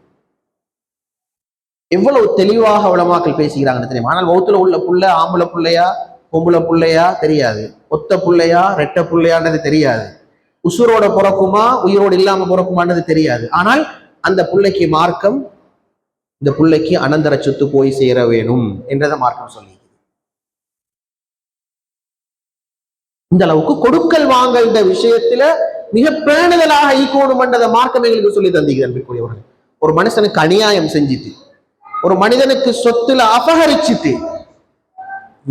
எவ்வளவு தெளிவாக உலமாக்கள் பேசுகிறாங்கன்னு தெரியுமா? ஆனால் வவுத்துல உள்ள புள்ள ஆம்பளை புள்ளையா பொம்பளை புள்ளையா தெரியாது, ஒத்த புள்ளையா ரெட்ட புள்ளையானது தெரியாது, உசுரோட பிறக்குமா உயிரோடு இல்லாம பிறக்குமானது தெரியாது. ஆனால் அந்த புள்ளைக்கு மார்க்கம், இந்த புள்ளைக்கு அனந்தர சொத்து போய் சேர வேணும் என்றதை மார்க்கம் சொல்லி. இந்த அளவுக்கு கொடுக்கல் வாங்கல் விஷயத்துல மிக பேணுதலாக ஈக்கோணும் என்றதை மார்க்கம் எங்களுக்கு சொல்லி தந்திக்கிறேன். ஒரு மனுஷனுக்கு அநியாயம் செஞ்சுட்டு, ஒரு மனிதனுக்கு சொத்துல அபகரிச்சுட்டு,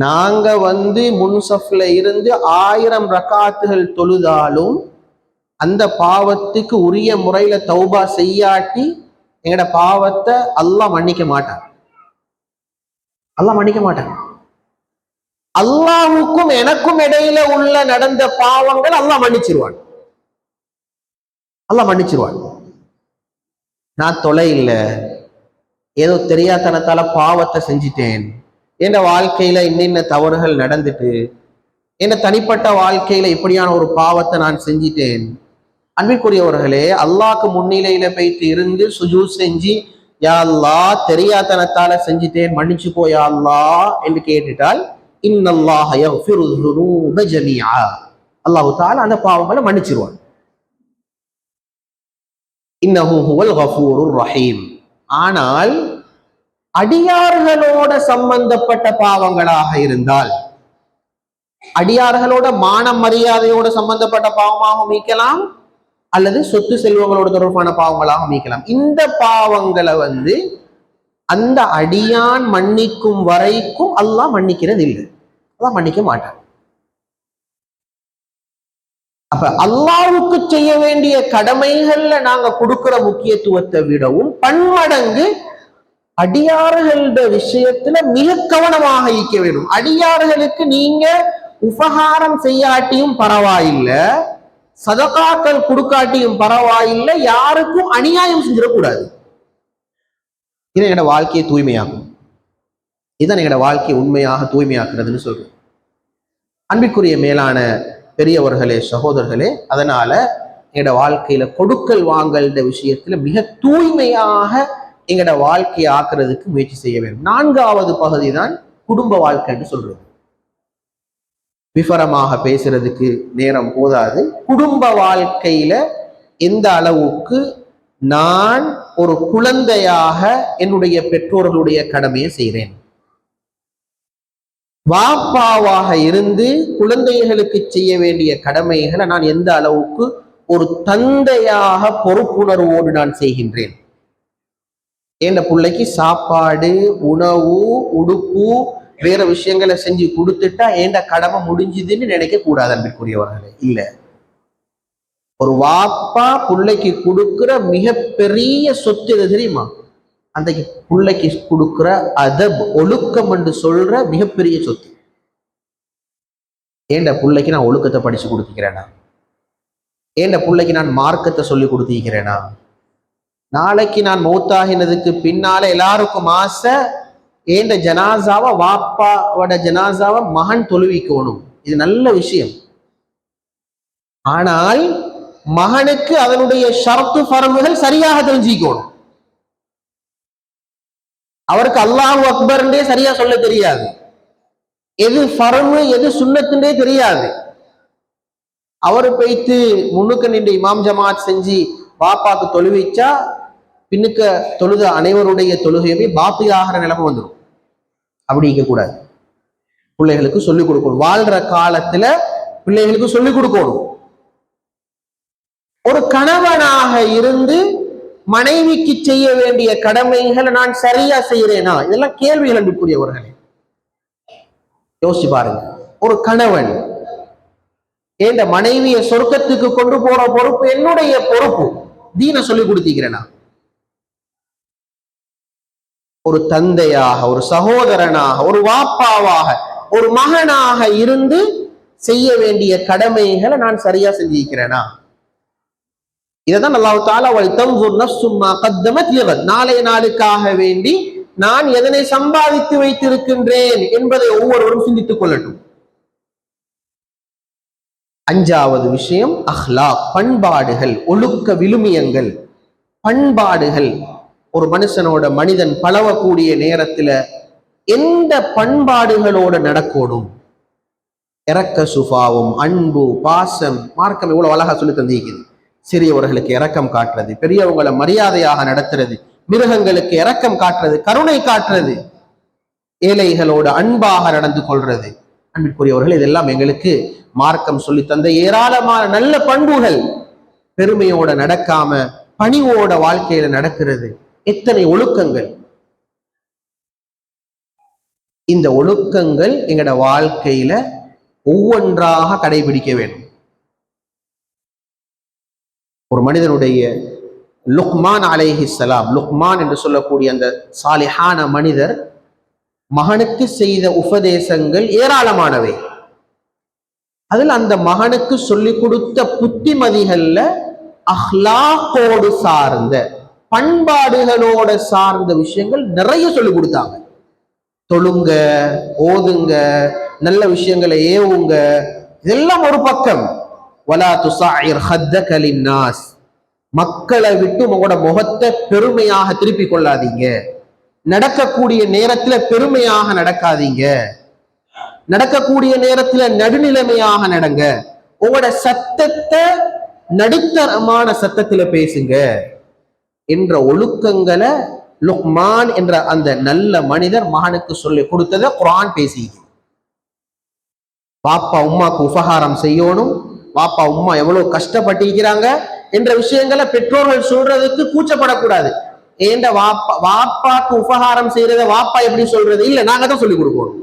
நாங்க முன்சஃப்ல இருந்து 1000 ரக்காத்துகள் தொழுதாலும் அந்த பாவத்துக்கு உரிய முறையில தௌபா செய்யாட்டி எங்கட பாவத்தை அல்லாஹ் மன்னிக்க மாட்டான். அல்லாஹ் மன்னிக்க மாட்டான். அல்லாஹுக்கும் எனக்கும் இடையில உள்ள நடந்த பாவங்கள் அல்லாஹ் மன்னிச்சிருவான். அல்லாஹ் மன்னிச்சிருவான். நான் தொலை இல்லை, ஏதோ தெரியாதனத்தால பாவத்தை செஞ்சிட்டேன், என் வாழ்க்கையில இன்னின்ன தவறுகள் நடந்துட்டு, என் தனிப்பட்ட வாழ்க்கையில இப்படியான ஒரு பாவத்தை நான் செஞ்சிட்டேன். அன்பிற்குரியவர்களே, அல்லாஹ்க்கு முன்னிலையில போயிட்டு இருந்து சுஜூத் செஞ்சு, யா அல்லாஹ் தெரியாதனத்தால செஞ்சிட்டேன் மன்னிச்சுக்கோ யா அல்லாஹ் என்று கேட்டுட்டால், இன்னல்லாஹ யக்ஃபிரு ذுனூப ஜமீஆ, அல்லாஹ் தஆலா அந்த பாவங்களை மன்னிச்சிருவான். இன்னஹு ஹுவல் கஃபூருர் ரஹீம். ஆனால் அடியார்களோட சம்பந்தப்பட்ட பாவங்களாக இருந்தால், அடியார்களோட மான மரியாதையோட சம்பந்தப்பட்ட பாவமாக மீக்கலாம், அல்லது சொத்து செல்வங்களோட தொடர்பான பாவங்களாக மீக்கலாம். இந்த பாவங்களை அந்த அடியான் மன்னிக்கும் வரைக்கும் அல்லாஹ் மன்னிக்கிறது இல்லை, அல்லாஹ் மன்னிக்க மாட்டான். அப்ப அல்லாஹ்வுக்கு செய்ய வேண்டிய கடமைகள்ல நாங்க கொடுக்கிற முக்கியத்துவத்தை விடவும் பன்மடங்கு அடியார்கள விஷயத்துல மிக கவனமாக இருக்க வேண்டும். அடியார்களுக்கு நீங்க உபகாரம் செய்யாட்டியும் பரவாயில்லை, சதகாக்கள் கொடுக்காட்டியும் பரவாயில்லை, யாருக்கும் அநியாயம் செஞ்சிடக்கூடாது. இது எங்களோட வாழ்க்கையை தூய்மையாகும். இதுதான் எங்களோட வாழ்க்கையை உண்மையாக தூய்மையாக்குறதுன்னு சொல்றோம். அன்பிற்குரிய மேலான பெரியவர்களே, சகோதரர்களே, அதனால எங்களோட வாழ்க்கையில கொடுக்கல் வாங்கல் விஷயத்துல மிக தூய்மையாக எங்களோட வாழ்க்கையை ஆக்குறதுக்கு முயற்சி செய்ய வேண்டும். 4வது பகுதி தான் குடும்ப வாழ்க்கைன்னு சொல்றது. விவரமாக பேசுறதுக்கு நேரம் போதாது. குடும்ப வாழ்க்கையில எந்த அளவுக்கு நான் ஒரு குழந்தையாக என்னுடைய பெற்றோர்களுடைய கடமையை செய்கிறேன், வாப்பாவாக இருந்து குழந்தைகளுக்கு செய்ய வேண்டிய கடமைகளை நான் எந்த அளவுக்கு ஒரு தந்தையாக பொறுப்புணர்வோடு நான் செய்கின்றேன். என் பிள்ளைக்கு சாப்பாடு, உணவு, உடுப்பு, வேற விஷயங்களை செஞ்சு கொடுத்துட்டா என் கடமை முடிஞ்சுதுன்னு நினைக்க கூடாது அன்பிற்குரியவர்களே. இல்லை, ஒரு வாப்பா பிள்ளைக்கு கொடுக்கிற மிகப்பெரிய சொத்து எது தெரியுமா? அந்த பிள்ளைக்கு கொடுக்கிற அதப், ஒழுக்கம் என்று சொல்ற மிகப்பெரிய சொத்து. ஏண்ட பிள்ளைக்கு நான் ஒழுக்கத்தை படிச்சு கொடுத்திக்கிறேனா? ஏண்ட பிள்ளைக்கு நான் மார்க்கத்தை சொல்லி கொடுத்திருக்கிறேனா? நாளைக்கு நான் மௌத்தாகினதுக்கு பின்னால எல்லாருக்கும் ஆசை, ஏண்ட ஜனாசாவை, வாப்பாவோட ஜனாசாவை மகன் தொழுவிக்கணும். இது நல்ல விஷயம். ஆனால் மகனுக்கு அதனுடைய ஷர்த்து ஃபர்முகள் சரியாக தெரிஞ்சுக்கணும். அவருக்கு அல்லாஹு அக்பர்ன்றே சரியா சொல்ல தெரியாது, எது ஃபர்மு எது சுன்னத்துன்றே தெரியாது. அவர் போய்த்து முன்னுக்கு நின்று இமாம் ஜமாத் செஞ்சு பாப்பாக்கு தொழுவிச்சா பின்னுக்க தொழுத அனைவருடைய தொழுகையுமே பாத்தியாகிற நிலைமை வந்துடும். அப்படி இருக்கக்கூடாது. பிள்ளைகளுக்கு சொல்லிக் கொடுக்கணும். வாழ்ற காலத்துல பிள்ளைகளுக்கு சொல்லிக் கொடுக்கணும். ஒரு கணவனாக இருந்து மனைவிக்கு செய்ய வேண்டிய கடமைகளை நான் சரியா செய்யறேனா? இதெல்லாம் கேள்விகள் அன்புக்குரியவர்களே, யோசிச்சு பாருங்க. ஒரு கணவன் என் மனைவிய சொர்க்கத்துக்கு கொண்டு போற பொறுப்பு என்னுடைய பொறுப்பு. தீன சொல்லி கொடுத்திக்கிறேனா? ஒரு தந்தையாக, ஒரு சகோதரனாக, ஒரு வாப்பாவாக, ஒரு மகனாக இருந்து செய்ய வேண்டிய கடமைகளை நான் சரியா செஞ்சிருக்கிறேனா? இதைதான் அல்லாஹ் தஆலா வல்தன்சுர் நஃப்சும் மா கத்தமத் லிகத், நாளைய நாளுக்காக வேண்டி நான் எதனை சம்பாதித்து வைத்திருக்கின்றேன் என்பதை ஒவ்வொருவரும் சிந்தித்துக் கொள்ளட்டும். அஞ்சாவது விஷயம் அஹ்லாக், பண்பாடுகள், ஒழுக்க விழுமியங்கள், பண்பாடுகள். ஒரு மனுஷனோட மனிதன் பழவக்கூடிய நேரத்துல எந்த பண்பாடுகளோட நடக்கணும்? இரக்க சுபாவம், அன்பு, பாசம். மார்க்கம் எவ்வளவு அழகா சொல்லி தந்திருக்குது. சிறியவர்களுக்கு இரக்கம் காட்டுறது, பெரியவங்களை மரியாதையாக நடத்துறது, மிருகங்களுக்கு இரக்கம் காட்டுறது, கருணை காட்டுறது, ஏழைகளோட அன்பாக நடந்து கொள்றது. அன்பிற்குரியவர்கள், இதெல்லாம் எங்களுக்கு மார்க்கம் சொல்லி தந்த ஏராளமான நல்ல பண்புகள். பெருமையோட நடக்காம பணிவோட வாழ்க்கையில நடக்கிறது. எத்தனை ஒழுக்கங்கள்! இந்த ஒழுக்கங்கள் எங்கட வாழ்க்கையில ஒவ்வொன்றாக கடைபிடிக்க வேண்டும். ஒரு மனிதனுடைய லுக்மான் அலைஹிஸ்ஸலாம், லுக்மான் என்று சொல்லக்கூடிய அந்த சாலிஹான மனிதர் மகனுக்கு செய்த உபதேசங்கள் ஏராளமானவை. அதில் அந்த மகனுக்கு சொல்லிக் கொடுத்த புத்திமதிகள்ல அஹ்லாக்கோடு சார்ந்த, பண்பாடுகளோட சார்ந்த விஷயங்கள் நிறைய சொல்லிக் கொடுத்தாங்க. தொழுங்க, ஓதுங்க, நல்ல விஷயங்களை ஏவுங்க, இதெல்லாம் ஒரு பக்கம். வலா துஸாயிர் ஹத்தக லின்னாஸ், மக்களை விட்டு உங்களோட முகத்தை பெருமையாக திருப்பி கொள்ளாதீங்க. நடக்கக்கூடிய நேரத்துல பெருமையாக நடக்காதீங்க. நடக்கக்கூடிய நேரத்துல நடுநிலைமையாக நடங்க. உங்களோட சத்தத்தை நடுத்தரமான சத்தத்துல பேசுங்க என்ற ஒழுக்கங்களை லுக்மான் என்ற அந்த நல்ல மனிதர் மகனுக்கு சொல்லி கொடுத்ததை குர்ஆன் பேசி. பாப்பா உம்மாக்கு உபகாரம் செய்யணும், பாப்பா உம்மா எவ்வளவு கஷ்டப்பட்டிருக்கிறாங்க என்ற விஷயங்களை பெற்றோர்கள் சொல்றதுக்கு கூச்சப்படக்கூடாது. ஏண்ட வாப்பாக்கு உபகாரம் செய்யறத வாப்பா எப்படி சொல்றது? இல்ல, நாங்க தான் சொல்லிக் கொடுக்கணும்.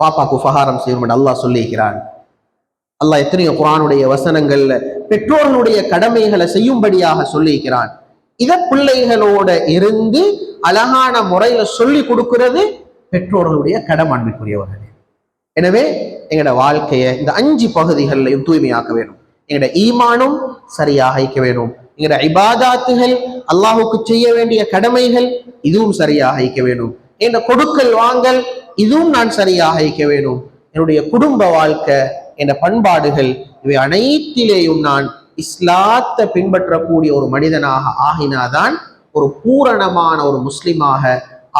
பாப்பாக்கு உபகாரம் செய்யணும் அல்லாஹ் சொல்லியிருக்கிறான். அல்லாஹ் எத்தனையோ குர்ஆனுடைய வசனங்கள்ல பெற்றோர்களுடைய கடமைகளை செய்யும்படியாக சொல்லியிருக்கிறான். இத பிள்ளைகளோட இருந்து அழகான முறையில சொல்லி கொடுக்கிறது பெற்றோர்களுடைய கடமை. அன்பிற்குரியவர்களே, எனவே எங்களோட வாழ்க்கையை இந்த 5 பகுதிகளிலையும் தூய்மையாக்க வேண்டும். எங்களோட ஈமானும் சரியாக இருக்க வேண்டும். எங்களோட இபாதாத்துகள், அல்லாஹுக்கு செய்ய வேண்டிய கடமைகள், இதுவும் சரியாக இருக்க வேண்டும். எங்களோட கொடுக்கல் வாங்கல், இதுவும் நான் சரியாக இருக்க வேண்டும். என்னுடைய குடும்ப வாழ்க்கை, என்ற பண்பாடுகள், இவை அனைத்திலேயும் நான் இஸ்லாத்தை பின்பற்றக்கூடிய ஒரு மனிதனாக ஆகினாதான் ஒரு பூரணமான ஒரு முஸ்லிமாக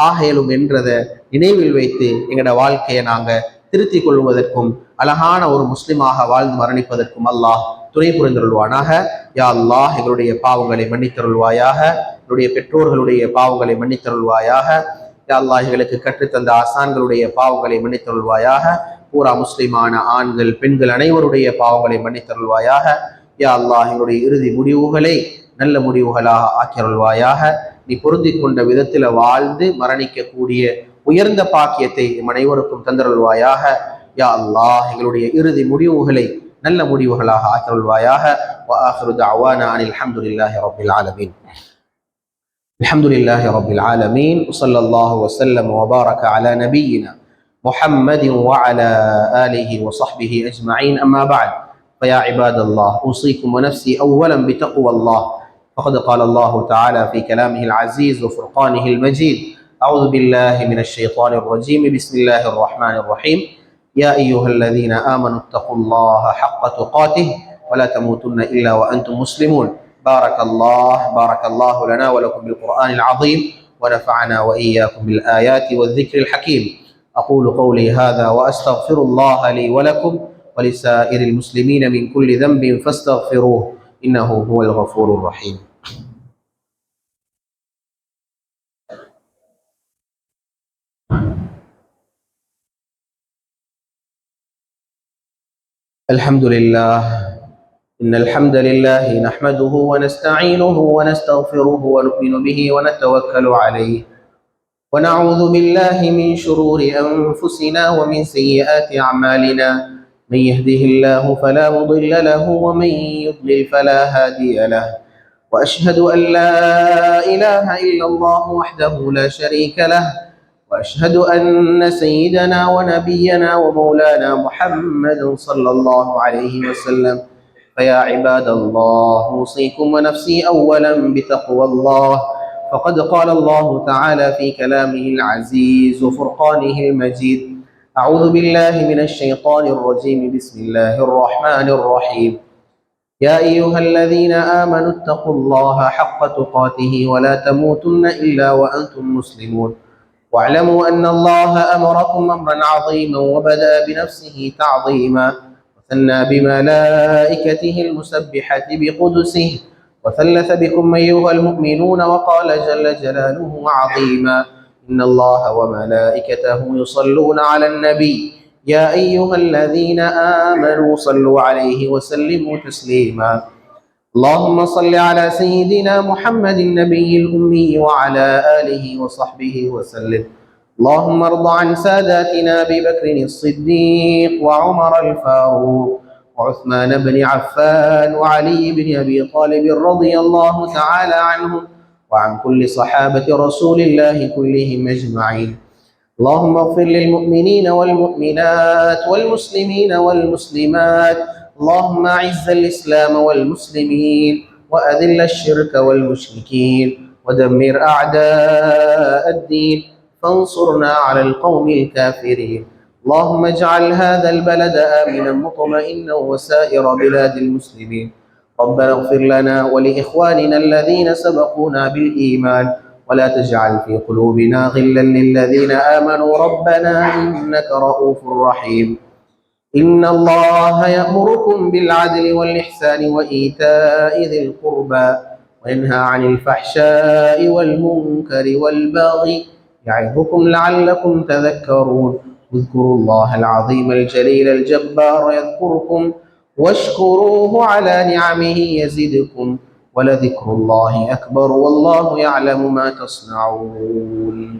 ஆகலும் என்றதை நினைவில் வைத்து எங்களோட வாழ்க்கையை நாங்க திருத்திக் கொள்வதற்கும் அழகான ஒரு முஸ்லிமாக வாழ்ந்து மரணிப்பதற்கும் அல்லாஹ் துணை புரிந்தருள்வானாக. யா அல்லாஹ், எங்களுடைய பாவங்களை மன்னித்தருள்வாயாக. என்னுடைய பெற்றோர்களுடைய பாவங்களை மன்னித்தருள்வாயாக. யா அல்லாஹ், எங்களுக்கு கற்றுத்தந்த ஆசான்களுடைய பாவங்களை மன்னித்தருள்வாயாக. பூரா முஸ்லிமான ஆண்கள் பெண்கள் அனைவருடைய பாவங்களை மன்னித்தருள்வாயாக. யா அல்லாஹ், எங்களுடைய இறுதி முடிவுகளை நல்ல முடிவுகளாக ஆக்கியருள்வாயாக. நீ பொருந்தி கொண்ட விதத்தில் வாழ்ந்து மரணிக்கக்கூடிய உயர்ந்த பாக்கியத்தை அனைவருக்கும் தந்தருள்வாயாக. யா அல்லாஹ், எங்களுடைய இறுதி முடிவுகளை நல்ல முடிவுகளாக ஆக்கியருள்வாயாக. وآخر دعوانا أن الحمد لله رب العالمين. الحمد لله رب العالمين، وصلى الله وسلم وبارك على نبينا محمد وعلى آله وصحبه أجمعين. أما بعد، فيا عباد الله، أوصيكم ونفسي أولا بتقوى الله. فقد قال الله تعالى في كلامه العزيز وفرقانه المجيد: أعوذ بالله من الشيطان الرجيم، بسم الله الرحمن الرحيم. يا أيها الذين آمنوا اتقوا الله حق تقاته ولا تموتن إلا وأنتم مسلمون. بارك الله لنا ولكم بالقرآن العظيم، ونفعنا وإياكم بالآيات والذكر الحكيم. أقول قولي هذا وأستغفر الله لي ولكم ولسائر المسلمين من كل ذنب فاستغفروه إنه هو الغفور الرحيم. الحمد لله، إن الحمد لله نحمده ونستعينه ونستغفره ونؤمن به ونتوكل عليه، ونعوذ بالله من شرور أنفسنا ومن سيئات أعمالنا. من يهده الله فلا مضل له ومن يضلل فلا هادي له، وأشهد أن لا إله إلا الله وحده لا شريك له، وأشهد أن سيدنا ونبينا ومولانا محمد صلى الله عليه وسلم. فيا عباد الله، أوصيكم ونفسي أولا بتقوى الله. فقد قال الله تعالى في كلامه العزيز وفرقانه المجيد: أعوذ بالله من الشيطان الرجيم، بسم الله الرحمن الرحيم. يا أيها الذين آمنوا اتقوا الله حق تقاته ولا تموتن إلا وأنتم مسلمون. واعلموا أن الله أمركم أمرا عظيما، وبدأ بنفسه تعظيما، وثنى بملائكته المسبحة بقدسه، وثلث بكم أيها المؤمنون، وقال جل جلاله عظيما: إن الله وملائكته يصلون على النبي يا أيها الذين آمنوا صلوا عليه وسلموا تسليما. اللهم صل على سيدنا محمد النبي الأمي وعلى آله وصحبه وسلم. اللهم ارض عن ساداتنا أبي بكر الصديق وعمر الفاروق وعثمان بن عفان وعلي بن أبي طالب رضي الله تعالى عنهم وعن كل صحابة رسول الله كلهم أجمعين. اللهم اغفر للمؤمنين والمؤمنات والمسلمين والمسلمات. اللهم أعز الإسلام والمسلمين، وأذل الشرك والمشركين، ودمر أعداء الدين، فانصرنا على القوم الكافرين. اللهم اجعل هذا البلد آمنا مطمئنا وسائر بلاد المسلمين. ربنا اغفر لنا ولإخواننا الذين سبقونا بالإيمان، ولا تجعل في قلوبنا غلا للذين آمنوا ربنا إنك رؤوف رحيم. إن الله يأمركم بالعدل والإحسان وإيتاء ذي القربى، وينهى عن الفحشاء والمنكر والبغي، يعظكم لعلكم تذكرون. اذكروا الله العظيم الجليل الجبار يذكركم، واشكروه على نعمه يزدكم، ولذكر الله أكبر، والله يعلم ما تصنعون.